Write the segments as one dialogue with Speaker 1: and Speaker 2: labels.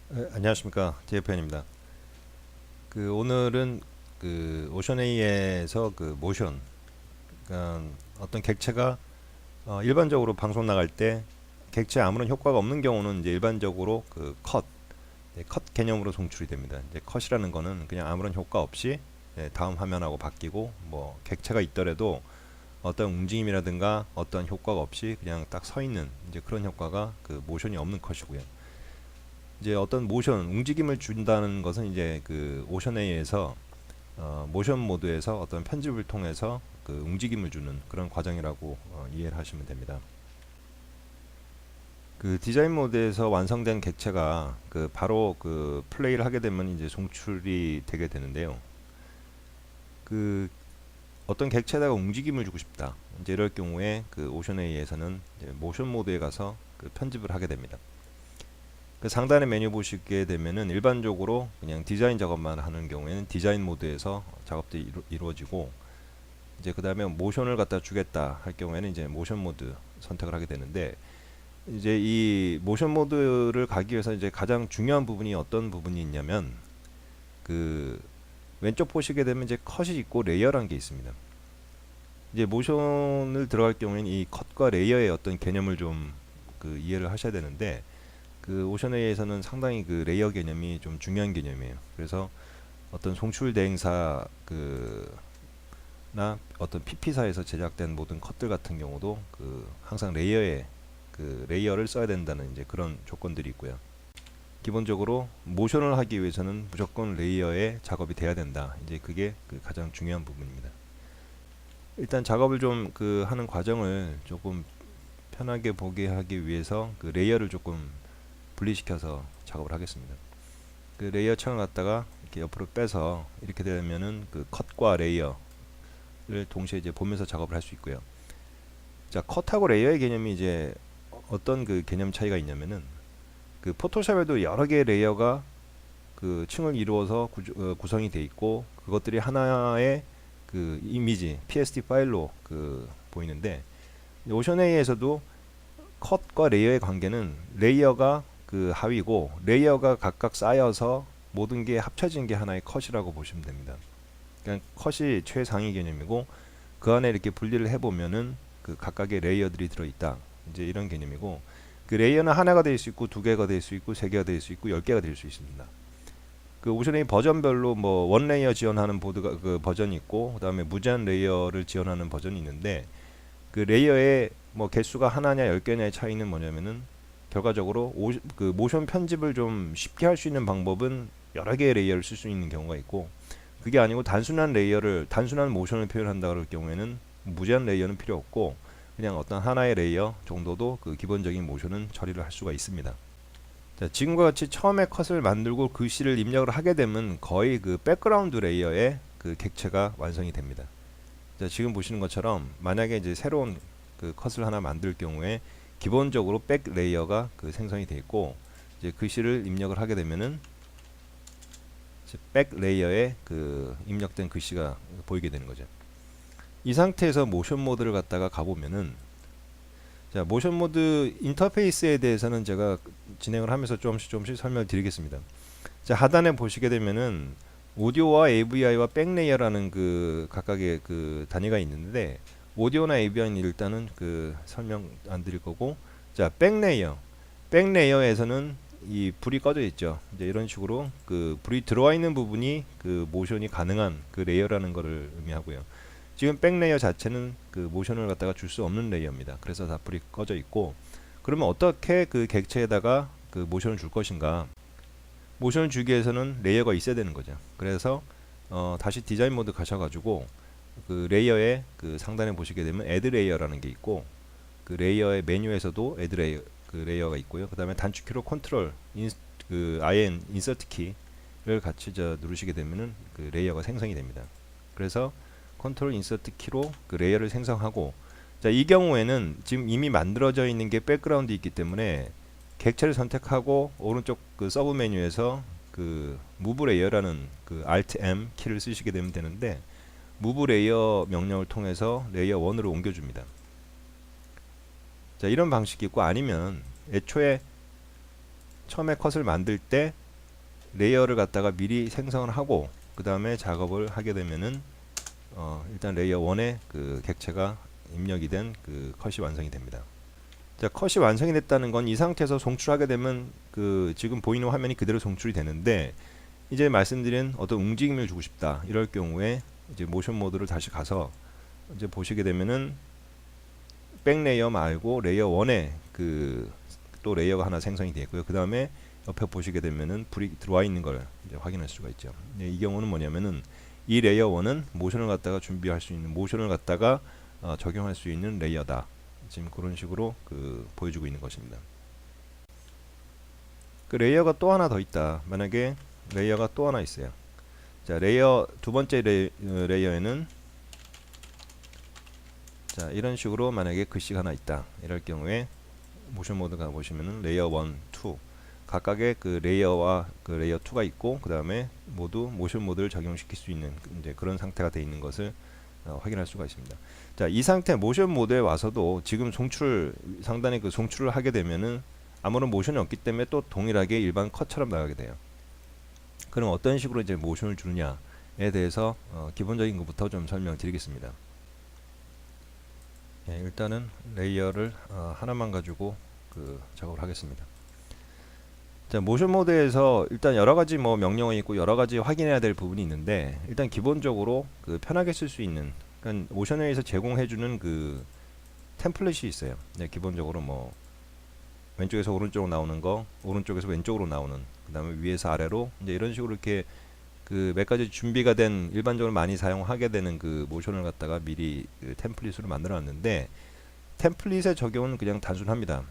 Speaker 1: 안녕하십니까, DFN입니다. 오늘은 오션A에서 모션, 그러니까 어떤 객체가 일반적으로 방송 나갈 때 객체에 아무런 효과가 없는 경우는 이제 일반적으로 컷 개념으로 송출이 됩니다. 이제 컷이라는 거는 그냥 아무런 효과 없이 다음 화면하고 바뀌고 뭐 객체가 있더라도 어떤 움직임이라든가 어떤 효과가 없이 그냥 딱 서 있는 이제 그런 효과가 모션이 없는 컷이고요. 이제 어떤 모션 움직임을 준다는 것은 이제 오션A에서 모션 모드에서 어떤 편집을 통해서 움직임을 주는 그런 과정이라고 이해를 하시면 됩니다. 디자인 모드에서 완성된 객체가 바로 플레이를 하게 되면 이제 송출이 되게 되는데요. 그 어떤 객체에다가 움직임을 주고 싶다. 이제 이럴 경우에 오션A에서는 이제 모션 모드에 가서 편집을 하게 됩니다. 상단의 메뉴 보시게 되면은 일반적으로 그냥 디자인 작업만 하는 경우에는 디자인 모드에서 작업들이 이루어지고, 이제 그 다음에 모션을 갖다 주겠다 할 경우에는 이제 모션 모드 선택을 하게 되는데, 이제 이 모션 모드를 가기 위해서 이제 가장 중요한 부분이 어떤 부분이 있냐면, 그 왼쪽 보시게 되면 이제 컷이 있고 레이어라는 게 있습니다. 이제 모션을 들어갈 경우에는 이 컷과 레이어의 어떤 개념을 좀 이해를 하셔야 되는데, 오션A에서는 상당히 레이어 개념이 좀 중요한 개념이에요. 그래서 어떤 송출 대행사 나 어떤 PP사에서 제작된 모든 컷들 같은 경우도 항상 레이어를 써야 된다는 이제 그런 조건들이 있고요. 기본적으로 모션을 하기 위해서는 무조건 레이어에 작업이 돼야 된다. 이제 그게 가장 중요한 부분입니다. 일단 작업을 좀 하는 과정을 조금 편하게 보게 하기 위해서 레이어를 조금 분리시켜서 작업을 하겠습니다. 레이어 창을 갖다가 이렇게 옆으로 빼서 이렇게 되면은 컷과 레이어를 동시에 이제 보면서 작업을 할 수 있고요. 자, 컷하고 레이어의 개념이 이제 어떤 개념 차이가 있냐면은 포토샵에도 여러 개의 레이어가 층을 이루어서 구성이 돼 있고, 그것들이 하나의 이미지 PSD 파일로 보이는데, 오션A에서도 컷과 레이어의 관계는 레이어가 하위고 레이어가 각각 쌓여서 모든 게 합쳐진 게 하나의 컷이라고 보시면 됩니다. 그러니까 컷이 최상위 개념이고, 그 안에 이렇게 분리를 해보면은 각각의 레이어들이 들어있다. 이제 이런 개념이고, 레이어는 하나가 될 수 있고 두 개가 될 수 있고 세 개가 될 수 있고 10개가 될 수 있습니다. 오션A 버전별로 뭐 원 레이어 지원하는 보드가 버전이 있고, 그다음에 무제한 레이어를 지원하는 버전이 있는데, 레이어의 뭐 개수가 하나냐 10개냐의 차이는 뭐냐면은 결과적으로 모션 편집을 좀 쉽게 할 수 있는 방법은 여러 개의 레이어를 쓸 수 있는 경우가 있고, 그게 아니고 단순한 모션을 표현한다 그럴 경우에는 무제한 레이어는 필요 없고 그냥 어떤 하나의 레이어 정도도 기본적인 모션은 처리를 할 수가 있습니다. 자, 지금과 같이 처음에 컷을 만들고 글씨를 입력을 하게 되면 거의 백그라운드 레이어의 객체가 완성이 됩니다. 자, 지금 보시는 것처럼 만약에 이제 새로운 컷을 하나 만들 경우에 기본적으로 백 레이어가 생성이 되어 있고, 이제 글씨를 입력을 하게 되면은 백 레이어에 입력된 글씨가 보이게 되는 거죠. 이 상태에서 모션 모드를 갖다가 가보면은, 자, 모션 모드 인터페이스에 대해서는 제가 진행을 하면서 조금씩 설명을 드리겠습니다. 자, 하단에 보시게 되면은 오디오와 AVI와 백레이어라는 각각의 단위가 있는데, 오디오나 AVI는 일단은 설명 안 드릴 거고, 자, 백레이어에서는 이 불이 꺼져 있죠. 이제 이런 식으로 불이 들어와 있는 부분이 모션이 가능한 레이어라는 것을 의미하고요. 지금 백레이어 자체는 모션을 갖다가 줄 수 없는 레이어입니다. 그래서 다 불이 꺼져 있고, 그러면 어떻게 객체에다가 모션을 줄 것인가? 모션을 주기 위해서는 레이어가 있어야 되는 거죠. 그래서 다시 디자인 모드 가셔가지고 레이어의 상단에 보시게 되면 애드 레이어라는 게 있고, 레이어의 메뉴에서도 애드 레이어가 있고요. 그 다음에 단축키로 컨트롤 IN 인서트 키를 같이 누르시게 되면은 레이어가 생성이 됩니다. 그래서 컨트롤 인서트 키로 레이어를 생성하고, 자, 이 경우에는 지금 이미 만들어져 있는 게 백그라운드 있기 때문에 객체를 선택하고 오른쪽 서브 메뉴에서 무브 레이어라는 Alt M 키를 쓰시게 되면 되는데, 무브 레이어 명령을 통해서 레이어 1으로 옮겨줍니다. 자, 이런 방식이 있고, 아니면 애초에 처음에 컷을 만들 때 레이어를 갖다가 미리 생성을 하고 그 다음에 작업을 하게 되면은 일단 레이어 1에 그 객체가 입력이 된 그 컷이 완성이 됩니다. 자, 컷이 완성이 됐다는 건 이 상태에서 송출하게 되면 그 지금 보이는 화면이 그대로 송출이 되는데, 이제 말씀드린 어떤 움직임을 주고 싶다 이럴 경우에 이제 모션 모드를 다시 가서 이제 보시게 되면은 백 레이어 말고 레이어 1에 그 또 레이어가 하나 생성이 되고요. 그 다음에 옆에 보시게 되면은 불이 들어와 있는 걸 이제 확인할 수가 있죠. 이 경우는 뭐냐면은 이 레이어 1은 모션을 갖다가 준비할 수 있는, 모션을 갖다가 적용할 수 있는 레이어다. 지금 그런 식으로 그 보여주고 있는 것입니다. 그 레이어가 또 하나 더 있다. 만약에 레이어가 또 하나 있어요. 자, 레이어 두 번째 레이어에는 자, 이런 식으로 만약에 글씨가 하나 있다. 이럴 경우에 모션 모드 가 보시면은 레이어 1, 2 각각의 그 레이어와 그 레이어 2가 있고 그 다음에 모두 모션 모드를 적용시킬 수 있는 이제 그런 상태가 되어 있는 것을 확인할 수가 있습니다. 자, 이 상태 모션 모드에 와서도 지금 상단에 그 송출을 하게 되면은 아무런 모션이 없기 때문에 또 동일하게 일반 컷처럼 나가게 돼요. 그럼 어떤 식으로 이제 모션을 주느냐에 대해서 기본적인 것부터 좀 설명드리겠습니다. 예, 일단은 레이어를 하나만 가지고 그 작업을 하겠습니다. 자, 모션 모드에서 일단 여러 가지 뭐 명령어가 있고 여러 가지 확인해야 될 부분이 있는데, 일단 기본적으로 그 편하게 쓸 수 있는, 그러니까 모션에서 제공해주는 그 템플릿이 있어요. 네, 기본적으로 뭐 왼쪽에서 오른쪽으로 나오는 거, 오른쪽에서 왼쪽으로 나오는, 그 다음에 위에서 아래로 이제 이런 식으로 이렇게 그 몇 가지 준비가 된 일반적으로 많이 사용하게 되는 그 모션을 갖다가 미리 그 템플릿으로 만들어 놨는데, 템플릿의 적용은 그냥 단순합니다.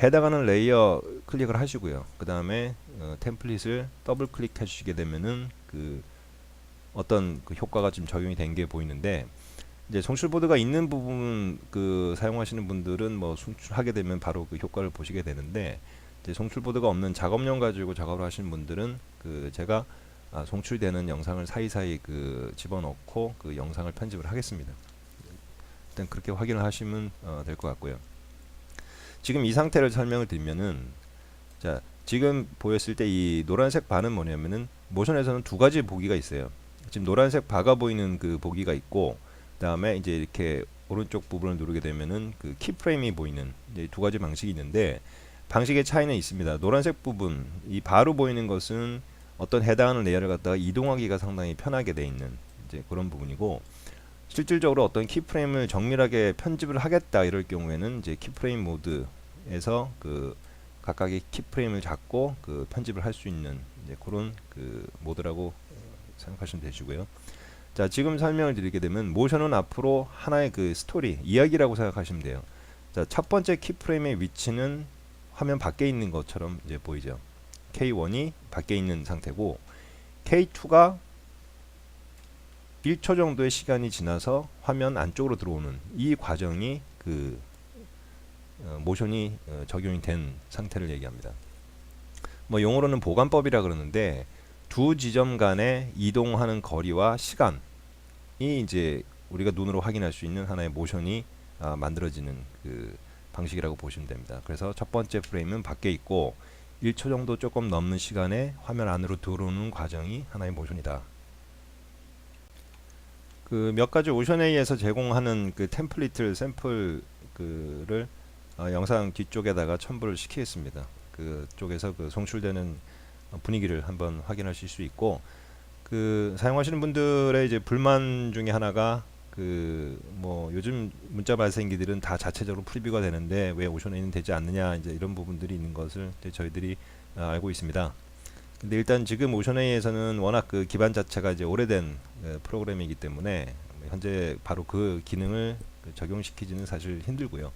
Speaker 1: 해당하는 레이어 클릭을 하시고요. 그 다음에 템플릿을 더블 클릭해 주시게 되면은 그 어떤 그 효과가 지금 적용이 된 게 보이는데, 이제 송출보드가 있는 부분 그 사용하시는 분들은 뭐 송출하게 되면 바로 그 효과를 보시게 되는데, 이제 송출보드가 없는 작업용 가지고 작업을 하시는 분들은 그 제가 송출되는 영상을 사이사이 그 집어넣고 그 영상을 편집을 하겠습니다. 일단 그렇게 확인을 하시면 될 것 같고요. 지금 이 상태를 설명을 드리면은, 자, 지금 보였을 때 이 노란색 바는 뭐냐면은 모션에서는 두 가지 보기가 있어요. 지금 노란색 바가 보이는 그 보기가 있고, 그다음에 이제 이렇게 오른쪽 부분을 누르게 되면은 그 키프레임이 보이는 이제 두 가지 방식이 있는데, 방식의 차이는 있습니다. 노란색 부분, 이 바로 보이는 것은 어떤 해당하는 레이어를 갖다가 이동하기가 상당히 편하게 돼 있는 이제 그런 부분이고, 실질적으로 어떤 키프레임을 정밀하게 편집을 하겠다 이럴 경우에는 이제 키프레임 모드에서 그 각각의 키프레임을 잡고 그 편집을 할 수 있는 이제 그런 그 모드라고 생각하시면 되시고요. 자, 지금 설명을 드리게 되면 모션은 앞으로 하나의 그 스토리, 이야기라고 생각하시면 돼요. 자, 첫 번째 키프레임의 위치는 화면 밖에 있는 것처럼 이제 보이죠. K1이 밖에 있는 상태고, K2가 1초 정도의 시간이 지나서 화면 안쪽으로 들어오는 이 과정이 그 모션이 적용이 된 상태를 얘기합니다. 뭐 용어로는 보관법이라 그러는데, 두 지점 간의 이동하는 거리와 시간이 이제 우리가 눈으로 확인할 수 있는 하나의 모션이 만들어지는 그 방식이라고 보시면 됩니다. 그래서 첫 번째 프레임은 밖에 있고 1초 정도 조금 넘는 시간에 화면 안으로 들어오는 과정이 하나의 모션이다. 그 몇 가지 오션A에서 제공하는 그 템플릿을 샘플 그를 영상 뒤쪽에다가 첨부를 시키겠습니다. 그 쪽에서 그 송출되는 분위기를 한번 확인하실 수 있고, 그 사용하시는 분들의 이제 불만 중에 하나가 그 뭐 요즘 문자 발생기들은 다 자체적으로 프리뷰가 되는데 왜 오션A는 되지 않느냐, 이제 이런 부분들이 있는 것을 이제 저희들이 알고 있습니다. 근데 일단 지금 오션A에서는 워낙 그 기반 자체가 이제 오래된 프로그램이기 때문에 현재 바로 그 기능을 적용시키지는 사실 힘들고요.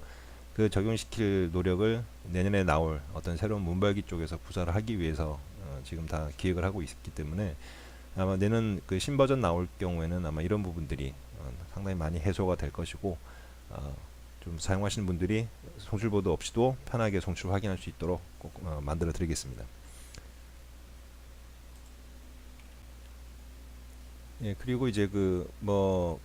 Speaker 1: 그 적용시킬 노력을 내년에 나올 어떤 새로운 문발기 쪽에서 구사를 하기 위해서 지금 다 기획을 하고 있기 때문에, 아마 내년 그 신버전 나올 경우에는 아마 이런 부분들이 상당히 많이 해소가 될 것이고, 좀 사용하시는 분들이 송출보드 없이도 편하게 송출 확인할 수 있도록 꼭 만들어 드리겠습니다. 예, 그리고 이제 그 뭐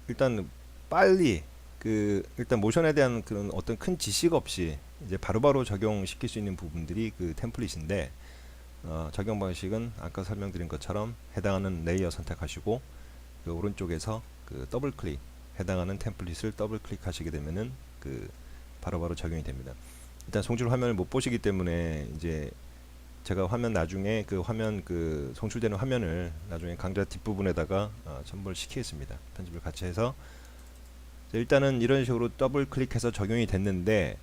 Speaker 1: 일단 빨리 그 일단 모션에 대한 그런 어떤 큰 지식 없이 이제 바로바로 적용시킬 수 있는 부분들이 그 템플릿인데 적용 방식은 아까 설명드린 것처럼 해당하는 레이어 선택하시고 그 오른쪽에서 그 더블 클릭 해당하는 템플릿을 더블 클릭하시게 되면은 그 바로바로 적용이 됩니다. 일단 송출 화면을 못 보시기 때문에 이제 제가 화면 나중에 그 화면 그 송출되는 화면을 나중에 강좌 뒷부분에다가 첨부를 시키겠습니다. 편집을 같이 해서 일단은 이런 식으로 더블 클릭해서 적용이 됐는데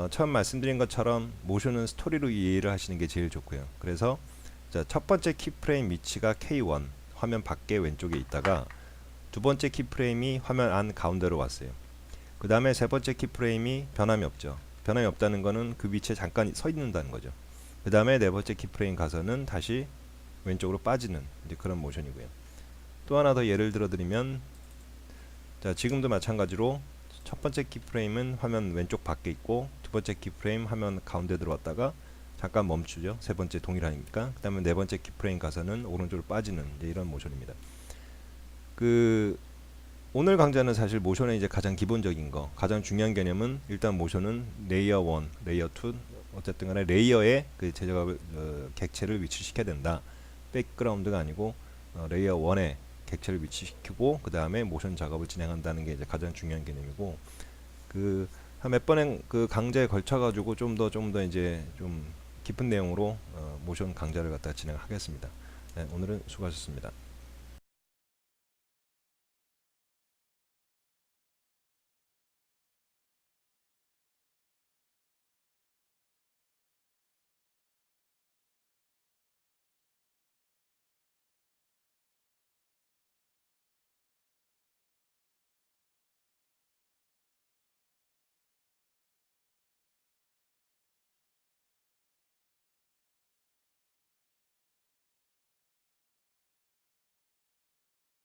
Speaker 1: 처음 말씀드린 것처럼 모션은 스토리로 이해를 하시는 게 제일 좋고요. 그래서 자, 첫 번째 키프레임 위치가 K1 화면 밖에 왼쪽에 있다가 두 번째 키프레임이 화면 안 가운데로 왔어요. 그 다음에 세 번째 키프레임이 변함이 없죠. 변함이 없다는 거는 그 위치에 잠깐 서 있는다는 거죠. 그 다음에 네 번째 키프레임 가서는 다시 왼쪽으로 빠지는 이제 그런 모션이고요. 또 하나 더 예를 들어 드리면 자, 지금도 마찬가지로 첫 번째 키프레임은 화면 왼쪽 밖에 있고 두 번째 키프레임 화면 가운데 들어왔다가 잠깐 멈추죠. 세 번째 동일하니까. 그 다음에 네 번째 키프레임 가서는 오른쪽으로 빠지는 이제 이런 모션입니다. 그 오늘 강좌는 사실 모션의 이제 가장 기본적인 거, 가장 중요한 개념은 일단 모션은 레이어 1, 레이어 2 어쨌든 간에 레이어에 그 제작업을 객체를 위치시켜야 된다. 백그라운드가 아니고 레이어 1에 객체를 위치시키고 그 다음에 모션 작업을 진행한다는 게 이제 가장 중요한 개념이고 그 한 몇 번의 그 강좌에 걸쳐 가지고 좀 더 이제 좀 깊은 내용으로 모션 강좌를 갖다 진행하겠습니다. 네, 오늘은 수고하셨습니다.